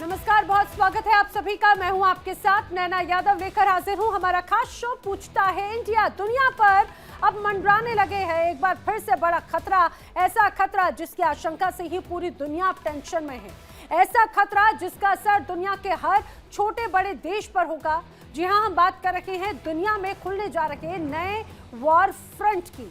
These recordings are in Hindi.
नमस्कार, बहुत स्वागत है आप सभी का। मैं हूं आपके साथ नैना यादव, लेकर हाजिर हूं हमारा खास शो पूछता है इंडिया। दुनिया पर अब मंडराने लगे हैं एक बार फिर से बड़ा खतरा, ऐसा खतरा जिसकी आशंका से ही पूरी दुनिया टेंशन में है, ऐसा खतरा जिसका असर दुनिया के हर छोटे बड़े देश पर होगा। जी हां, हम बात कर रहे हैं दुनिया में खुलने जा रहे नए वॉर फ्रंट की,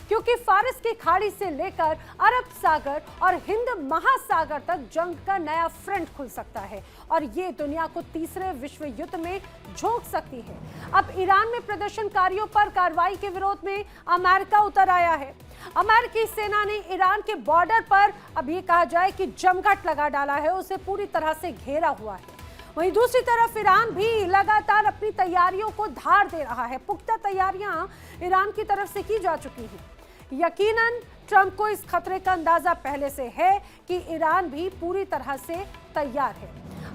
क्योंकि फारस की खाड़ी से लेकर अरब सागर और हिंद महासागर तक जंग का नया फ्रंट खुल सकता है और ये दुनिया को तीसरे विश्व युद्ध में झोंक सकती है। अब ईरान में प्रदर्शनकारियों पर कार्रवाई के विरोध में अमेरिका उतर आया है। अमेरिकी सेना ने ईरान के बॉर्डर पर अब ये कहा जाए कि जमघट लगा डाला है, उसे पूरी तरह से घेरा हुआ है। वहीं दूसरी तरफ ईरान भी लगातार अपनी तैयारियों को धार दे रहा है। पुख्ता तैयारियां ईरान की तरफ से की जा चुकी हैं। यकीनन ट्रंप को इस खतरे का अंदाजा पहले से है कि ईरान भी पूरी तरह से तैयार है।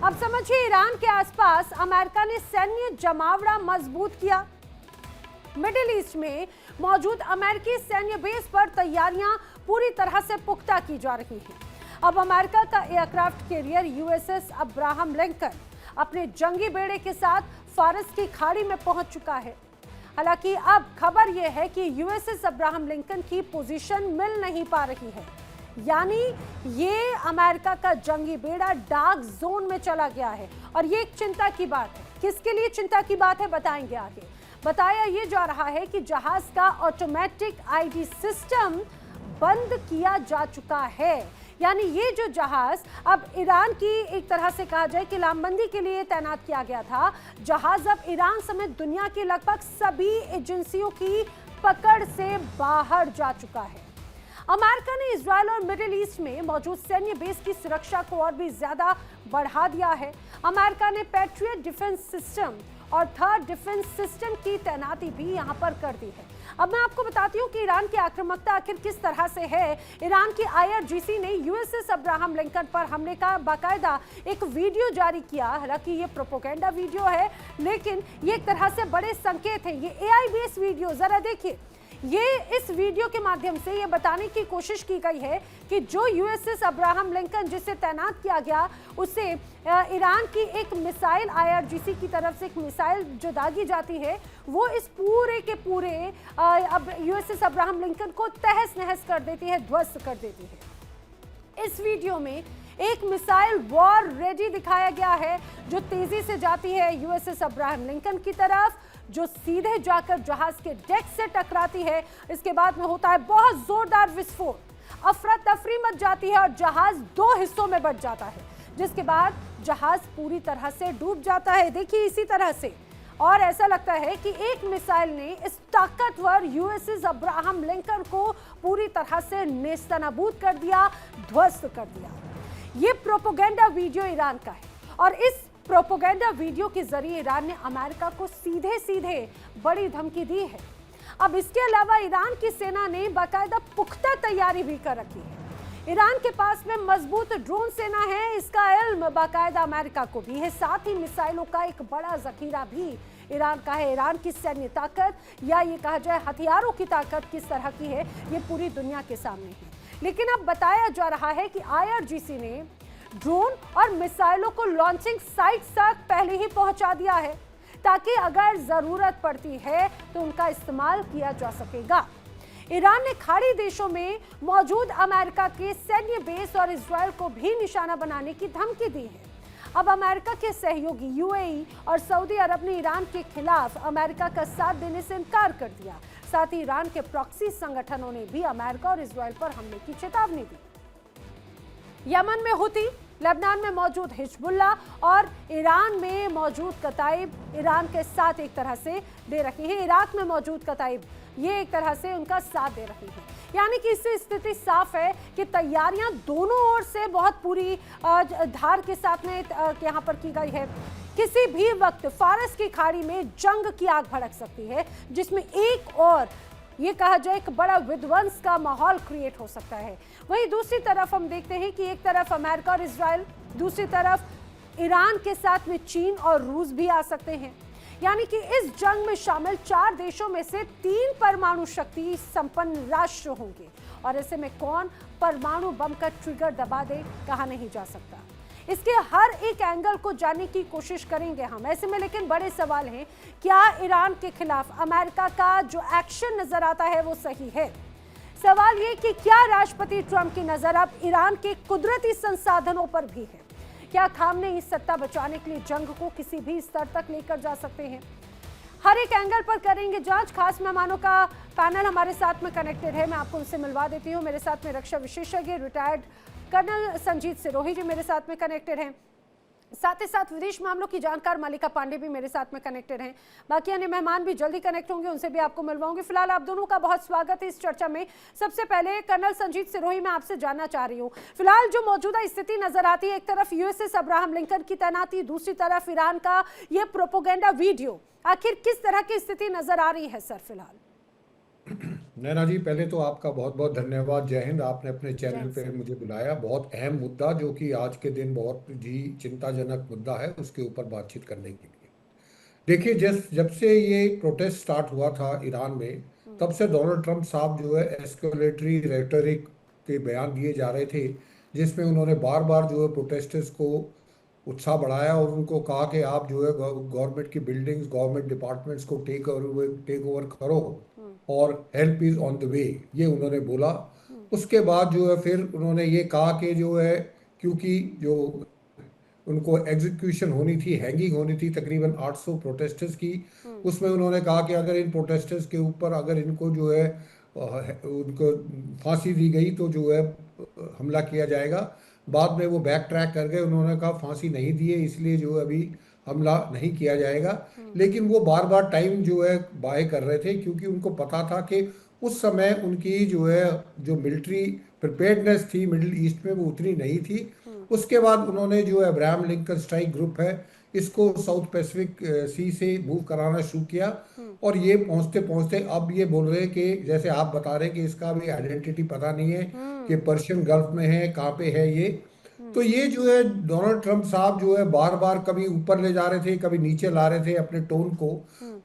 अब समझिए, ईरान के आसपास अमेरिका ने सैन्य जमावड़ा मजबूत किया। मिडिल ईस्ट में मौजूद अमेरिकी सैन्य बेस पर तैयारियां पूरी तरह से पुख्ता की जा रही हैं। अब अमेरिका का aircraft carrier USS Abraham Lincoln अपने जंगी बेड़े के साथ फारस की खाड़ी में पहुंच चुका है। हालांकि अब खबर यह है कि यूएसएस अब्राहम लिंकन की पोजीशन मिल नहीं पा रही है, यानी ये अमेरिका का जंगी बेड़ा डार्क जोन में चला गया है और ये एक चिंता की बात है। किसके लिए चिंता की बात है बताएंगे आगे। बताया ये जा रहा है कि जहाज का ऑटोमेटिक आईडी सिस्टम बंद किया जा चुका है, यानी ये जो जहाज अब ईरान की एक तरह से कहा जाए कि लामबंदी के लिए तैनात किया गया था, जहाज अब ईरान समेत दुनिया की लगभग सभी एजेंसियों की पकड़ से बाहर जा चुका है। अमेरिका ने इजरायल और मिडिल ईस्ट में मौजूद सैन्य बेस की सुरक्षा को और भी ज्यादा बढ़ा दिया है। अमेरिका ने पैट्रियट डिफेंस सिस्टम और थर्ड डिफेंस सिस्टम की तैनाती भी यहां पर कर दी है। अब मैं आपको बताती हूं कि ईरान की आक्रामकता आखिर किस तरह से है। ईरान की आईआरजीसी ने यूएसएस अब्राहम लिंकन पर हमले का बाकायदा एक वीडियो जारी किया। हालांकि ये प्रोपोगेंडा वीडियो है, लेकिन ये एक तरह से बड़े संकेत हैं। ये एआई बेस्ड वीडियो, जरा देखिए। ये इस वीडियो के माध्यम से ये बताने की कोशिश की गई है कि जो यूएसएस अब्राहम लिंकन जिसे तैनात किया गया, उसे ईरान की एक मिसाइल आईआरजीसी की तरफ से एक मिसाइल जो दागी जाती है, वो इस पूरे के पूरे अब यूएसएस अब्राहम लिंकन को तहस नहस कर देती है, ध्वस्त कर देती है। इस वीडियो में एक मिसाइल वॉर रेडी दिखाया गया है जो तेजी से जाती है यूएसएस अब्राहम लिंकन की तरफ, जो सीधे जाकर जहाज के डेक से टकराती है। इसके बाद में होता है बहुत जोरदार विस्फोट, अफरा तफरी मच जाती है और जहाज दो हिस्सों में बंट जाता है, जिसके बाद जहाज पूरी तरह से डूब जाता है। देखिए इसी तरह से, और ऐसा लगता है कि एक मिसाइल ने इस ताकतवर यूएसएस अब्राहम लिंकन को पूरी तरह से नेस्तनाबूद कर दिया, ध्वस्त कर दिया। ये प्रोपोगेंडा वीडियो ईरान का है और इस प्रोपोगेंडा वीडियो के जरिए ईरान ने अमेरिका को सीधे सीधे बड़ी धमकी दी है। अब इसके अलावा ईरान की सेना ने बाकायदा पुख्ता तैयारी भी कर रखी है। ईरान के पास में मजबूत ड्रोन सेना है, इसका इल्म बाकायदा अमेरिका को भी है। साथ ही मिसाइलों का एक बड़ा जखीरा भी ईरान का है। ईरान की सैन्य ताकत या ये कहा जाए हथियारों की ताकत किस तरह की है, ये पूरी दुनिया के सामने है। लेकिन अब बताया जा रहा है कि आईआरजीसी ने ड्रोन और मिसाइलों को लॉन्चिंग साइट तक पहले ही पहुंचा दिया है, ताकि अगर जरूरत पड़ती है तो उनका इस्तेमाल किया जा सकेगा। ईरान ने खाड़ी देशों में मौजूद अमेरिका के सैन्य बेस और इजरायल को भी निशाना बनाने की धमकी दी है। अब अमेरिका के सहयोगी यूएई और सऊदी अरब ने ईरान के खिलाफ अमेरिका का साथ देने से इनकार कर दिया। साथ ही ईरान के प्रॉक्सी संगठनों ने भी अमेरिका और इजरायल पर हमले की चेतावनी दी। यमन में हुती, लेबनान में मौजूद हिजबुल्ला और ईरान में मौजूद कताइब ईरान के साथ एक तरह से दे रही है। इराक में मौजूद कताइब ये एक तरह से उनका साथ दे रही है। यानी कि इससे स्थिति साफ है कि तैयारियां दोनों ओर से बहुत पूरी धार के साथ में यहाँ पर की गई है। किसी भी वक्त फारस की खाड़ी में जंग की आग भड़क सकती है, जिसमें एक और ये कहा जाए एक बड़ा विध्वंस का माहौल क्रिएट हो सकता है। वहीं दूसरी तरफ हम देखते हैं कि एक तरफ अमेरिका और इजराइल, दूसरी तरफ ईरान के साथ में चीन और रूस भी आ सकते हैं। यानी कि इस जंग में शामिल 4 देशों में से 3 परमाणु शक्ति संपन्न राष्ट्र होंगे और ऐसे में कौन परमाणु बम का ट्रिगर दबा दे, कहा नहीं जा सकता। इसके हर एक एंगल को जानने की कोशिश करेंगे हम। ऐसे में लेकिन बड़े सवाल हैं, क्या ईरान के खिलाफ अमेरिका का जो एक्शन नजर आता है वो सही है? सवाल ये कि क्या राष्ट्रपति ट्रंप की नजर अब ईरान के कुदरती संसाधनों पर भी है? क्या खामनेई इस सत्ता बचाने के लिए जंग को किसी भी स्तर तक लेकर जा सकते हैं? हर एक एंगल पर करेंगे जांच। खास मेहमानों का पैनल हमारे साथ में कनेक्टेड है, मैं आपको उनसे मिलवा देती हूँ। मेरे साथ में रक्षा विशेषज्ञ रिटायर्ड कर्नल संजीत सिरोही जी मेरे साथ में कनेक्टेड हैं, साथ ही साथ विदेश मामलों की जानकार मालिका पांडे भी मेरे साथ में कनेक्टेड हैं। बाकी अन्य मेहमान भी जल्दी कनेक्ट होंगे, उनसे भी आपको मिलवाऊंगी। फिलहाल आप दोनों का बहुत स्वागत है इस चर्चा में। सबसे पहले कर्नल संजीत सिरोही, मैं आपसे जानना चाह रही हूँ, फिलहाल जो मौजूदा स्थिति नजर आती है, एक तरफ यूएसएस अब्राहम लिंकन की तैनाती, दूसरी तरफ ईरान का ये प्रोपोगेंडा वीडियो, आखिर किस तरह की स्थिति नजर आ रही है सर फिलहाल? नैना जी, पहले तो आपका बहुत बहुत धन्यवाद। जय हिंद। आपने अपने चैनल पे मुझे बुलाया। बहुत अहम मुद्दा, जो कि आज के दिन बहुत ही चिंताजनक मुद्दा है, उसके ऊपर बातचीत करने के लिए। देखिए, जब से ये प्रोटेस्ट स्टार्ट हुआ था ईरान में, तब से डोनाल्ड ट्रंप साहब जो है एस्केलेटरी रेटोरिक के बयान दिए जा रहे थे, जिसमें उन्होंने बार बार जो है प्रोटेस्टर्स को उत्साह बढ़ाया और उनको कहा कि आप जो है गवर्नमेंट की बिल्डिंग्स, गवर्नमेंट डिपार्टमेंट्स को टेक ओवर करो और help is on the way, ये उन्होंने बोला। उसके बाद जो है फिर उन्होंने ये कहा कि जो है, क्योंकि जो उनको एग्जीक्यूशन होनी थी, हैंगिंग होनी थी तकरीबन 800 प्रोटेस्टर्स की, उसमें उन्होंने कहा कि अगर इन प्रोटेस्टर्स के ऊपर अगर इनको जो है उनको फांसी दी गई तो जो है हमला किया जाएगा। बाद में वो बैक ट्रैक कर गए, उन्होंने कहा फांसी नहीं दी है, इसलिए जो है अभी हमला नहीं किया जाएगा। लेकिन वो बार बार टाइम जो है बाय कर रहे थे, क्योंकि उनको पता था कि उस समय उनकी जो है जो मिलिट्री प्रिपेयर्डनेस थी मिडिल ईस्ट में, वो उतनी नहीं थी। उसके बाद उन्होंने जो अब्राहम लिंकन स्ट्राइक ग्रुप है, इसको साउथ पैसिफिक सी से मूव कराना शुरू किया। और ये पहुंचते पहुंचते अब ये बोल रहे हैं कि जैसे आप बता रहे हैं कि इसका भी आइडेंटिटी पता नहीं है कि पर्शियन गल्फ में है, कहाँ पे है ये। तो ये जो है डोनाल्ड ट्रंप साहब जो है बार बार कभी ऊपर ले जा रहे थे, कभी नीचे ला रहे थे अपने टोन को।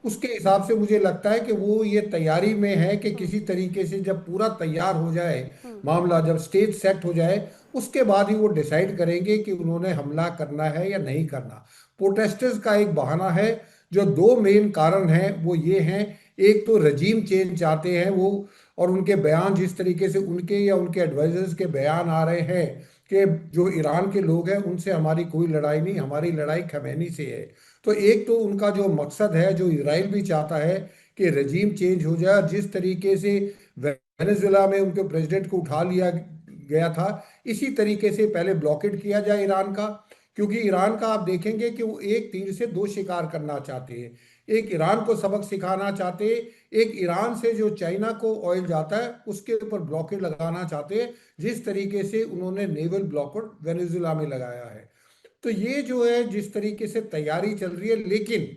उसके हिसाब से मुझे लगता है कि वो ये तैयारी में है कि किसी तरीके से जब पूरा तैयार हो जाए मामला, जब स्टेज सेट हो जाए, उसके बाद ही वो डिसाइड करेंगे कि उन्होंने हमला करना है या नहीं करना। प्रोटेस्टर्स का एक बहाना है, जो दो मेन कारण हैं वो ये हैं, एक तो रजीम चेंज चाहते हैं वो, और उनके बयान जिस तरीके से उनके या उनके एडवाइजर्स के बयान आ रहे हैं कि जो ईरान के लोग हैं उनसे हमारी कोई लड़ाई नहीं, हमारी लड़ाई खमैनी से है। तो एक तो उनका जो मकसद है, जो इजराइल भी चाहता है कि रजीम चेंज हो जाए। जिस तरीके से वेनेजुएला में उनके प्रेसिडेंट को उठा लिया गया था, इसी तरीके से पहले ब्लॉकेट किया जाए ईरान का। क्योंकि ईरान का आप देखेंगे कि वो एक तीर से दो शिकार करना चाहते हैं, एक ईरान को सबक सिखाना चाहते हैं, एक ईरान से जो चाइना को ऑयल जाता है उसके ऊपर ब्लॉकेट लगाना चाहते हैं, जिस तरीके से उन्होंने नेवल ब्लॉकेट वेनेजुएला में लगाया है। तो ये जो है जिस तरीके से तैयारी चल रही है, लेकिन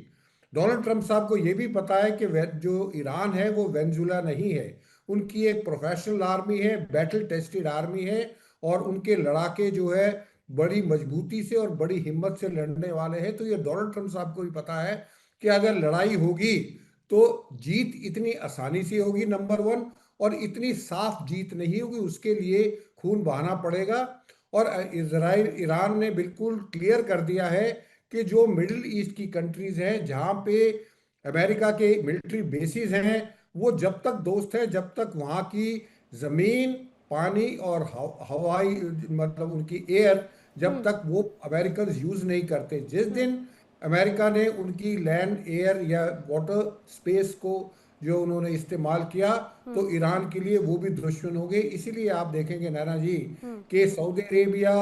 डोनाल्ड ट्रंप साहब को ये भी पता है कि जो ईरान है वो वेनेजुएला नहीं है। उनकी एक प्रोफेशनल आर्मी है, बैटल टेस्टेड आर्मी है, और उनके लड़ाके जो है बड़ी मजबूती से और बड़ी हिम्मत से लड़ने वाले हैं। तो ये डोनाल्ड ट्रंप साहब को भी पता है कि अगर लड़ाई होगी तो जीत इतनी आसानी से होगी, नंबर वन, और इतनी साफ जीत नहीं होगी, उसके लिए खून बहाना पड़ेगा। और इजराइल ईरान ने बिल्कुल क्लियर कर दिया है कि जो मिडिल ईस्ट की कंट्रीज हैं जहाँ पे अमेरिका के मिलिट्री बेसिस हैं, वो जब तक दोस्त है, जब तक वहाँ की जमीन, पानी और हवाई मतलब उनकी एयर, जब तक वो अमेरिकन यूज नहीं करते। जिस दिन अमेरिका ने उनकी लैंड, एयर या वाटर स्पेस को जो उन्होंने इस्तेमाल किया, तो ईरान के लिए वो भी दुश्मन हो गए। इसीलिए आप देखेंगे नैना जी कि सऊदी अरेबिया,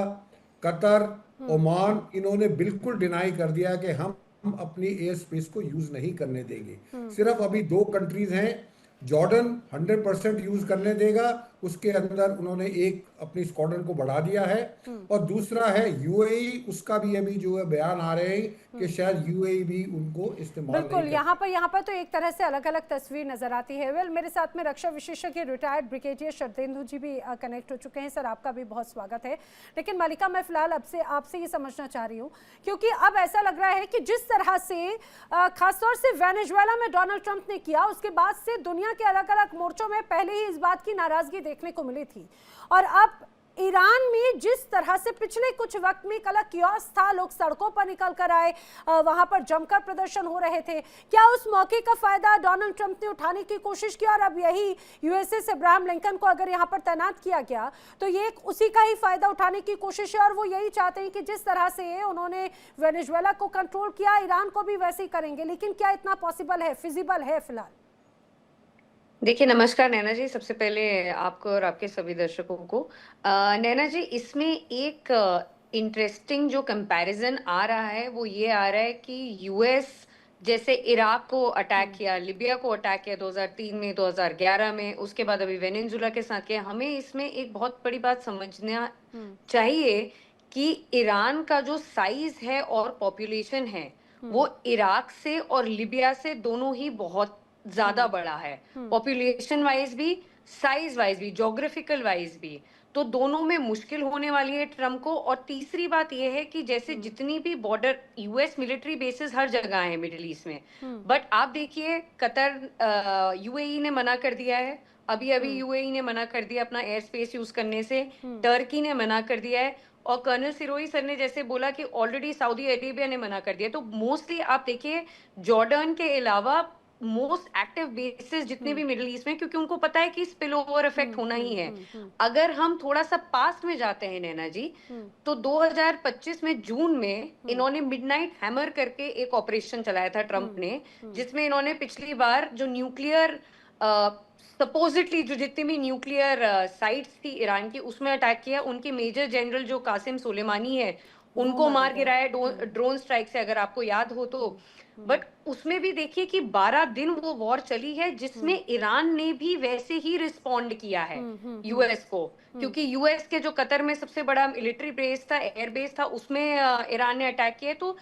कतर, ओमान, इन्होंने बिल्कुल डिनाई कर दिया कि हम अपनी एयर स्पेस को यूज नहीं करने देंगे। सिर्फ अभी दो कंट्रीज हैं, जॉर्डन 100% यूज करने देगा, उसके अंदर उन्होंने एक अपनी स्क्वाड्रन को बढ़ा दिया है, और दूसरा है यूएई, उसका भी अभी जो है बयान आ रहे हैं कि शायद यूएई भी उनको इस्तेमाल बिल्कुल। नहीं यहाँ पर तो एक तरह से अलग अलग तस्वीर नजर आती है। वेल, मेरे साथ में रक्षा विशेषज्ञ रिटायर्ड ब्रिगेडियर शरदेंदु जी भी कनेक्ट हो चुके हैं। सर, आपका भी बहुत स्वागत है। लेकिन मालिका, मैं फिलहाल आपसे ये समझना चाह रही हूँ, क्योंकि अब ऐसा लग रहा है कि जिस तरह से खासतौर से वेनेजुएला में डोनाल्ड ट्रंप ने किया, उसके बाद से दुनिया के अलग अलग मोर्चों में पहले ही इस बात की नाराजगी देखने को मिली थी, और अब ईरान में जिस तरह से पिछले कुछ वक्त में कल कियोस्क था, लोग सड़कों पर निकल कर आए, वहां पर जमकर प्रदर्शन हो रहे थे, क्या उस मौके का फायदा डोनाल्ड ट्रंप ने उठाने की कोशिश की और अब यही यूएसएस अब्राहम लिंकन को अगर यहां पर तैनात किया गया तो ये एक उसी का ही फायदा उठाने की कोशिश है और वो यही चाहते हैं कि जिस तरह से उन्होंने वेनेजुएला को कंट्रोल किया, ईरान को भी वैसे ही करेंगे। लेकिन क्या इतना पॉसिबल है, फिजिबल है फिलहाल? देखिए, नमस्कार नैना जी। सबसे पहले आपको और आपके सभी दर्शकों को नैना जी, इसमें एक इंटरेस्टिंग जो कंपैरिजन आ रहा है वो ये आ रहा है कि यूएस जैसे इराक को अटैक किया, लिबिया को अटैक किया 2003 में, 2011 में, उसके बाद अभी वेनेजुएला के साथ किया। हमें इसमें एक बहुत बड़ी बात समझना चाहिए कि ईरान का जो साइज है और पॉपुलेशन है वो इराक से और लिबिया से दोनों ही बहुत ज्यादा बड़ा है, पॉपुलेशन वाइज भी, साइज वाइज भी, ज्योग्राफिकल वाइज भी। तो दोनों में मुश्किल होने वाली है ट्रम्प को। और तीसरी बात यह है कि जैसे जितनी भी बॉर्डर यूएस मिलिट्री बेसिस हर जगह है मिडिल ईस्ट में, बट आप देखिए कतर, यूएई ने मना कर दिया है, अभी अभी यूएई ने मना कर दिया अपना एयर स्पेस यूज करने से, टर्की ने मना कर दिया है, और कर्नल सिरोही सर ने जैसे बोला कि ऑलरेडी सऊदी अरेबिया ने मना कर दिया। तो मोस्टली आप देखिए जॉर्डन के अलावा मोस्ट एक्टिव बेसिस जितने भी मिडिल ईस्ट में, क्योंकि उनको पता है कि स्पिल ओवर इफेक्ट होना ही है। अगर हम थोड़ा सा पास्ट में जाते हैं नैना जी, तो 2025 में जून में इन्होंने मिडनाइट हैमर करके एक ऑपरेशन चलाया था ट्रंप ने, जिसमें इन्होंने पिछली बार जो न्यूक्लियर सपोजिटली जो जितनी भी न्यूक्लियर साइट्स थी ईरान की उसमें अटैक किया। उनके मेजर जनरल जो कासिम सुलेमानी है उनको मार गिराया ड्रोन स्ट्राइक से, अगर आपको याद हो तो। बट उसमें भी देखिए कि 12 दिन वो वॉर चली है, जिसमें ईरान ने भी वैसे ही रिस्पॉन्ड किया है यूएस को, क्योंकि यूएस के जो कतर में सबसे बड़ा मिलिट्री बेस था, एयर बेस था, उसमें ईरान ने अटैक किया। तो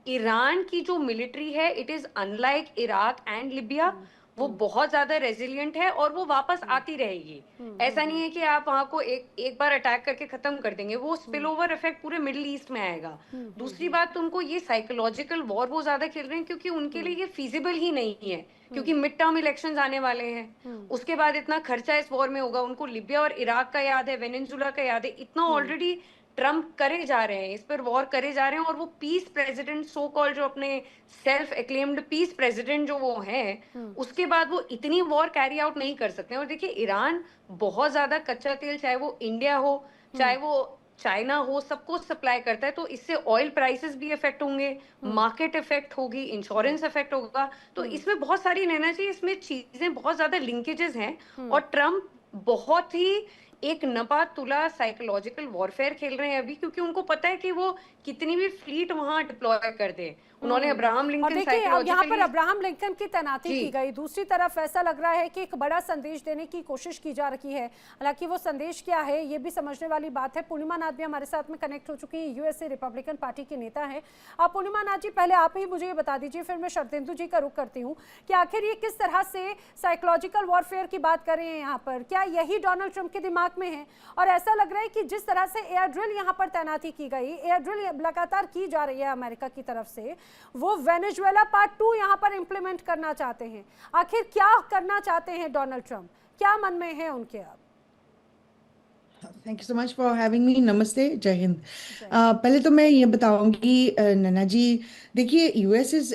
ईरान की जो मिलिट्री है, it is unlike Iraq and Libya, वो बहुत ज्यादा रेजिलियंट है और वो वापस आती रहेगी। ऐसा नहीं है कि आप वहां को एक बार अटैक करके खत्म कर देंगे, वो स्पिल ओवर इफेक्ट पूरे मिडिल ईस्ट में आएगा। दूसरी बात, उनको ये साइकोलॉजिकल वॉर वो ज्यादा खेल रहे हैं क्योंकि उनके लिए ये फीजिबल ही नहीं है, क्योंकि मिड टर्म इलेक्शंस आने वाले हैं, उसके बाद इतना खर्चा इस वॉर में होगा। उनको लिबिया और इराक का याद है, वेनेजुएला का याद है, इतना ऑलरेडी ट्रम्प करे जा रहे हैं, इस पर वॉर करे जा रहे हैं। और वो पीस प्रेसिडेंट सो कॉल्ड, जो अपने सेल्फ एक्लेम्ड पीस प्रेसिडेंट जो वो हैं, उसके बाद वो इतनी वॉर कैरी आउट नहीं कर सकते। और देखिए ईरान बहुत ज्यादा कच्चा तेल, चाहे वो इंडिया हो चाहे वो चाइना हो, सबको सप्लाई करता है। तो इससे ऑयल प्राइसेस भी इफेक्ट होंगे, मार्केट इफेक्ट होगी, इंश्योरेंस इफेक्ट होगा। तो इसमें बहुत सारी नैना जी, इसमें चीजें बहुत ज्यादा लिंकेजेस हैं। और ट्रम्प बहुत ही एक नपा तुला साइकोलॉजिकल वॉरफेयर खेल रहे हैं अभी, क्योंकि उनको पता है कि वो कितनी भी फ्लीट वहां डिप्लॉय कर दे। उन्होंने अब्राहम लिंकन, और देखिए अब यहाँ पर अब्राहम लिंकन की तैनाती की गई, दूसरी तरफ ऐसा लग रहा है कि एक बड़ा संदेश देने की कोशिश की जा रही है। हालांकि वो संदेश क्या है ये भी समझने वाली बात है। पूर्णिमा नाथ भी हमारे साथ में कनेक्ट हो चुकी है, यूएसए रिपब्लिकन पार्टी की नेता है। आप पूर्णिमा नाथ जी, पहले आप ही मुझे ये बता दीजिए, फिर मैं शरदेंदु जी का रुख करती हूँ कि आखिर ये किस तरह से साइकोलॉजिकल वॉरफेयर की बात कर रहे हैं यहाँ पर, क्या यही डोनाल्ड ट्रंप के दिमाग में है? और ऐसा लग रहा है कि जिस तरह से एयर ड्रिल यहाँ पर तैनाती की गई, एयर ड्रिल लगातार की जा रही है अमेरिका की तरफ से, वो वेनेजुएला पार्ट 2 यहाँ पर इंप्लीमेंट करना चाहते हैं। आखिर क्या करना चाहते हैं डोनाल्ड ट्रंप, क्या मन में है उनके? अब thank you so much for having me. नमस्ते, जय हिंद। पहले तो मैं ये बताऊंगी नैना जी, देखिए US is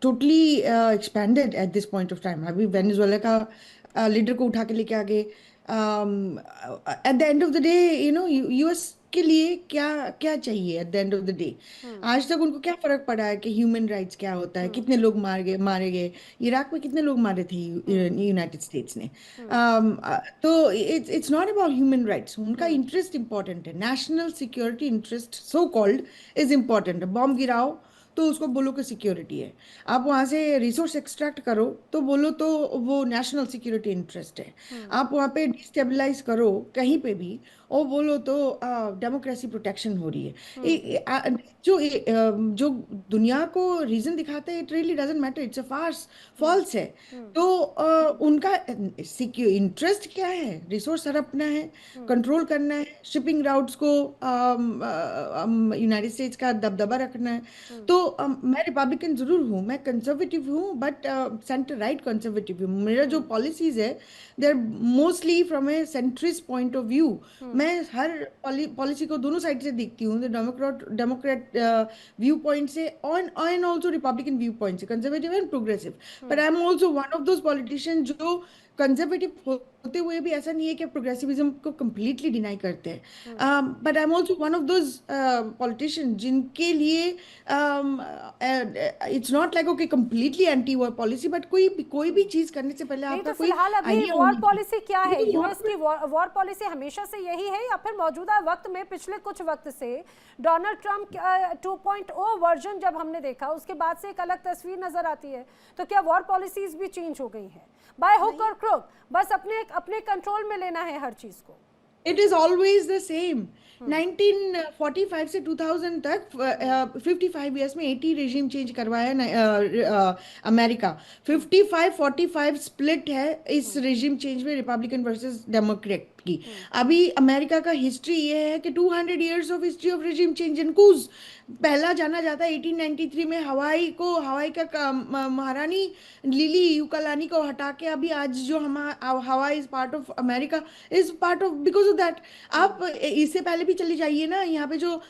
totally expanded at this point of time. अभी वेनेजुएला का लीडर को उठा के लेके आगे, at the end of the day you know US के लिए क्या क्या चाहिए at the end of the day? आज तक उनको क्या फर्क पड़ा है कि ह्यूमन राइट्स क्या होता है, कितने लोग मारे गए, इराक में कितने लोग मारे थे यूनाइटेड स्टेट्स ने। तो it's not about human rights, उनका इंटरेस्ट इंपॉर्टेंट है, national security interest so called is important. Bomb गिराओ तो उसको बोलो कि सिक्योरिटी है, आप वहाँ से रिसोर्स एक्सट्रैक्ट करो तो बोलो तो वो नेशनल सिक्योरिटी इंटरेस्ट है। आप वहाँ पे डिस्टेबलाइज करो कहीं पे भी, और बोलो तो डेमोक्रेसी प्रोटेक्शन हो रही है। जो दुनिया को रीजन दिखाता है, it really doesn't matter, it's a farce, false है। तो उनका इंटरेस्ट क्या है? रिसोर्स हड़पना है, कंट्रोल करना है, शिपिंग राउट्स को यूनाइटेड स्टेट्स का दबदबा रखना है। तो मैं रिपब्लिकन जरूर हूँ, मैं कंजर्वेटिव हूँ, बट सेंटर राइट कंजर्वेटिव हूँ। मेरा जो पॉलिसीज है they are mostly from a centrist point of view. मैं हर पॉलिसी को दोनों साइड से देखती हूँ, डेमोक्रेट व्यू पॉइंट से on and also Republican view point से, conservative and progressive. But I am also one of those politician जो कंजर्वेटिव होते हुए भी ऐसा नहीं है कि प्रोग्रेसिविज्म को completely डिनाई करते हैं। But I am also one of those politician जिनके लिए it's not like okay completely anti war policy, but कोई भी चीज करने से पहले नहीं, आपका तो कोई फिलहाल अभी आइडिया वॉर होना पॉलिसी क्या है? चाहिए। यूएस की वॉर पॉलिसी हमेशा से यही है या फिर मौजूदा वक्त में पिछले कुछ वक्त से डोनाल्ड ट्रंप 2.0 वर्जन जब हमने देखा उसके बाद से एक अलग तस्वीर नजर आती है? तो क्या वॉर पॉलिसीज भी चेंज हो गई है बाय हुक और क्रुक? बस अपने कंट्रोल में लेना है हर चीज को। It is always the same. 1945 से 2000 तक 55 ईयर्स में 80 रेजिम चेंज करवाया अमेरिका। 55-45 स्प्लिट है इस रेजिम चेंज में, रिपब्लिकन वर्सेस डेमोक्रेट की। अभी अमेरिका का हिस्ट्री ये है कि 200 years of history of regime change in coups. पहला जाना जाता है 1893 में हवाई का महारानी लिली यूकालानी को हटा के अभी आज जो हम हवाई is part of America, is part of because of that. आप इससे पहले भी चली जाइए ना, यहाँ पे जो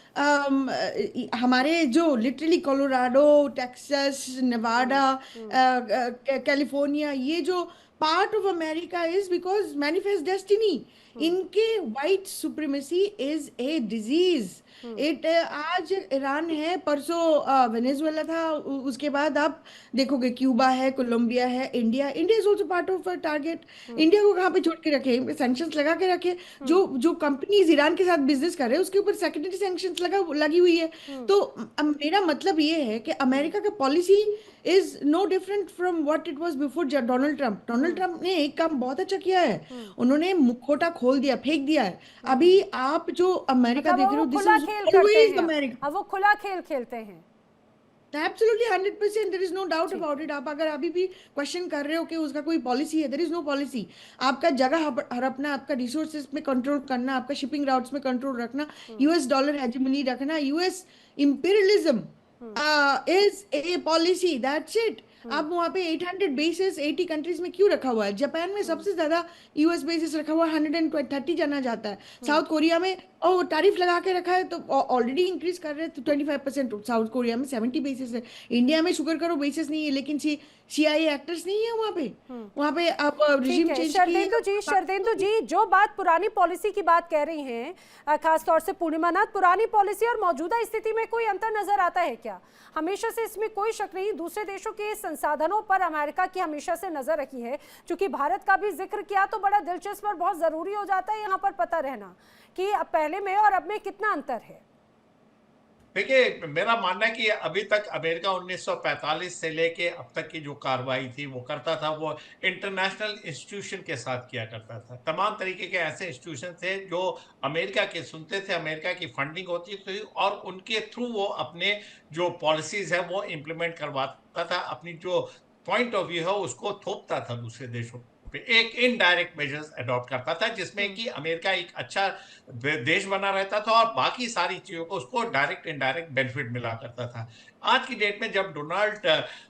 हमारे जो literally Colorado, Texas, Nevada, California, ये जो part of America is because manifest destiny. इनके white supremacy is a disease. आज ईरान है, परसों वेनेजुएला था, उसके बाद आप देखोगे क्यूबा है, कोलंबिया है, India is also part of target. India को कहाँ पे छोड़ के रखे? सैंक्शंस लगा के रखे। जो कंपनीज ईरान के साथ बिजनेस कर रहे हैं उसके ऊपर सेकेंडरी सैंक्शंस लगी हुई है। तो मेरा मतलब ये है कि अमेरिका का policy is no different from what it was before Donald Trump. Donald Trump ने एक काम बहुत अच्छा किया है, उन्होंने मुखौटा खोल दिया, फेंक दिया है। अभी आप जो अमेरिका देख रहे हो, दिस इज ऑलवेज अमेरिका। अब वो खुला खेल खेलते हैं। Absolutely 100%, there is no doubt about it। आप अगर अभी भी क्वेश्चन कर रहे हो कि उसका कोई पॉलिसी है, there is no policy। आपका जगह हड़पना, आपका रिसोर्सेज में कंट्रोल करना, आपका शिपिंग राउट्स में कंट्रोल रखना, यूएस डॉलर हेजेमनी रखना, US imperialism is a policy, that's it. अब वहाँ पे 800 बेसिस 80 कंट्रीज में क्यों रखा हुआ है? जापान में सबसे ज्यादा यूएस बेसिस रखा हुआ है, 130 जाना जाता है। साउथ कोरिया में टैरिफ लगा के रखा है, तो ऑलरेडी इंक्रीज कर रहे हैं, तो 25%। साउथ कोरिया में 70 बेसिस है। इंडिया में शुक्र करो बेसिस नहीं है, लेकिन CIA एक्टर्स नहीं है वहाँ पे आप रिजीम चेंज शरदेंदु जी, जो बात पुरानी पॉलिसी की बात कह रही हैं, खास तौर से पूर्णिमा नाथ, पुरानी पॉलिसी और मौजूदा स्थिति में कोई अंतर नजर आता है क्या? हमेशा से इसमें कोई शक नहीं, दूसरे देशों के संसाधनों पर अमेरिका की हमेशा से नजर रखी है। चूंकि भारत का भी जिक्र किया तो बड़ा दिलचस्प और बहुत जरूरी हो जाता है यहाँ पर पता रहना कि अब पहले में और अब में कितना अंतर है। देखिए, मेरा मानना है कि अभी तक अमेरिका 1945 से लेके अब तक की जो कार्रवाई थी वो करता था, वो इंटरनेशनल इंस्टीट्यूशन के साथ किया करता था। तमाम तरीके के ऐसे इंस्टीट्यूशन थे जो अमेरिका के सुनते थे, अमेरिका की फंडिंग होती थी और उनके थ्रू वो अपने जो पॉलिसीज है वो इम्प्लीमेंट करवाता था, अपनी जो पॉइंट ऑफ व्यू है उसको थोपता था दूसरे देशों पे। एक इनडायरेक्ट मेजर्स अडॉप्ट करता था जिसमें कि अमेरिका एक अच्छा देश बना रहता था और बाकी सारी चीजों को उसको डायरेक्ट इनडायरेक्ट बेनिफिट मिला करता था। आज की डेट में जब डोनाल्ड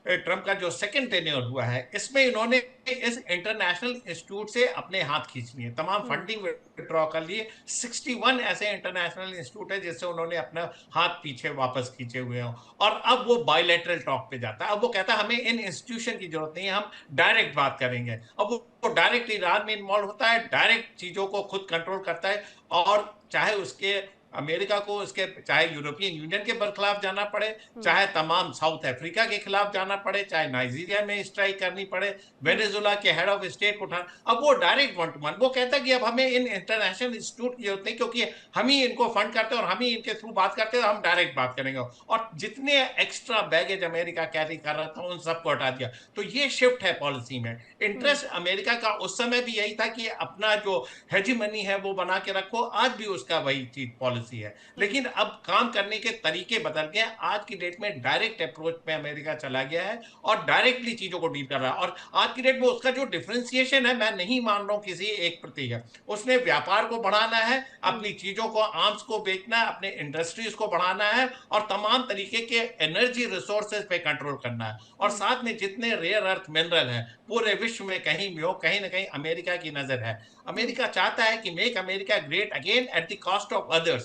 ट्रंप का जो सेकंड टेन्योर हुआ है, इसमें इन्होंने इस इंटरनेशनल इंस्टीट्यूट से अपने हाथ खींच लिए, तमाम फंडिंग विड्रॉ कर लिए। 61 ऐसे इंटरनेशनल इंस्टीट्यूट है जिससे उन्होंने अपना हाथ पीछे वापस खींचे हुए हैं और अब वो बायलैटरल टॉक पे जाता है। अब वो कहता है हमें इन इंस्टीट्यूशन की जरूरत नहीं है, हम डायरेक्ट बात करेंगे। अब वो डायरेक्ट ईरान में इन्वॉल्व होता है, डायरेक्ट चीजों को खुद कंट्रोल करता है और चाहे उसके अमेरिका को उसके चाहे यूरोपियन यूनियन के खिलाफ जाना पड़े, चाहे तमाम साउथ अफ्रीका के खिलाफ जाना पड़े, चाहे नाइजीरिया में स्ट्राइक करनी पड़े, वेनेजुएला के हेड ऑफ स्टेट को उठाना, अब वो डायरेक्ट वन टू वन वो कहता है कि अब हमें इन इंटरनेशनल इंस्टीट्यूट की जरूरत नहीं, क्योंकि हम ही इनको फंड करते हैं और हम ही इनके थ्रू बात करते हैं, हम डायरेक्ट बात करेंगे। और जितने एक्स्ट्रा बैगेज अमेरिका कैरी कर रहा था उन सबको हटा दिया। तो ये शिफ्ट है पॉलिसी में। इंटरेस्ट अमेरिका का उस समय भी यही था कि अपना जो हेजीमनी है वो बना के रखो, आज भी उसका वही चीज पॉलिसी है। लेकिन अब काम करने के तरीके बदल गए। आज की डेट में डायरेक्ट अप्रोच पे अमेरिका चला गया है और डायरेक्टली चीजों को डील कर रहा है। और आज की डेट में उसका जो डिफरेंशिएशन है, मैं नहीं मान रहा हूं किसी एक प्रति है। उसने व्यापार को बढ़ाना है, अपनी चीजों को, आर्म्स को बेचना है, अपने इंडस्ट्रीज को बढ़ाना है और तमाम तरीके के एनर्जी रिसोर्सेज पे कंट्रोल करना है। और साथ में जितने रेयर अर्थ मिनरल हैं पूरे विश्व में कहीं भी हो, कहीं ना कहीं अमेरिका की नजर है। अमेरिका चाहता है कि make America great again at the cost of others.